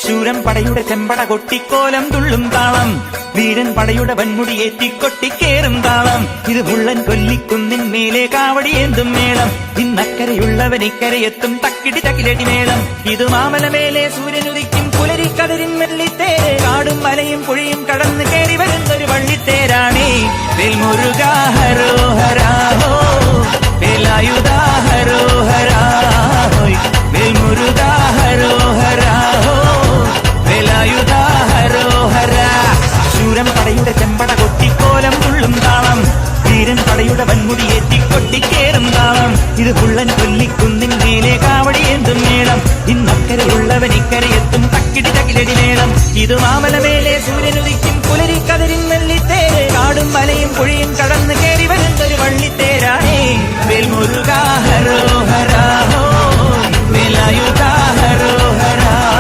ശൂരൻ പടയുടെ ചെമ്പട കൊട്ടിക്കോലം തുള്ളും താളം, വീരൻ പടയുടെ വൻമുടിയേറ്റിക്കൊട്ടിക്കേറും താളം. ഇത് മുള്ളൻ കൊല്ലിക്കുന്നിൻ മേലെ കാവടിയേന്തും മേളം, ഇന്നക്കരയുള്ളവൻ ഇക്കരയെത്തും തക്കിടി തകിലടി മേളം. ഇത് മാമലമേലെ സൂര്യനുദിക്കും പുലരിക്കതിരിൻ വെള്ളിത്തേര്, കാടും മലയും പുഴയും കടന്ന് കയറി വരുന്നൊരു വള്ളിത്തേരാണേ. വേൽമുരുകാ ഹരോഹരാ ഹോ, വേലായുധാ ഹരോഹരാ ഹോയ്, വേൽമുരുകാ ഹരോഹരാ ഹോ, വേലായുധാ ഹരോഹരാ. ശൂരൻ പടയുടെ ചെമ്പട കൊട്ടിക്കോലം തുള്ളും താളം, വീരൻ പടയുടെ വൻമുടിയേറ്റിക്കൊട്ടിക്കേറും താളം. ഇത് പുള്ളൻ കൊല്ലിക്കുന്നിൻ മേലെ കാവടിയേന്തും മേളം, ഇന്നക്കരയുള്ളവൻ ഇക്കരയെത്തും തക്കിടി തകിലടി മേളം. ഇത് മാമലമേലെ സൂര്യനുദിക്കും പുലരിക്കതിരിൻ വെള്ളിത്തേര്, കാടും മലയും പുഴയും കടന്ന് കയറി വരുന്നൊരു വള്ളിത്തേരാണേ. വേൽമുരുകാ ഹരോഹരാ ഹോ, വേലായുധാ ഹരോ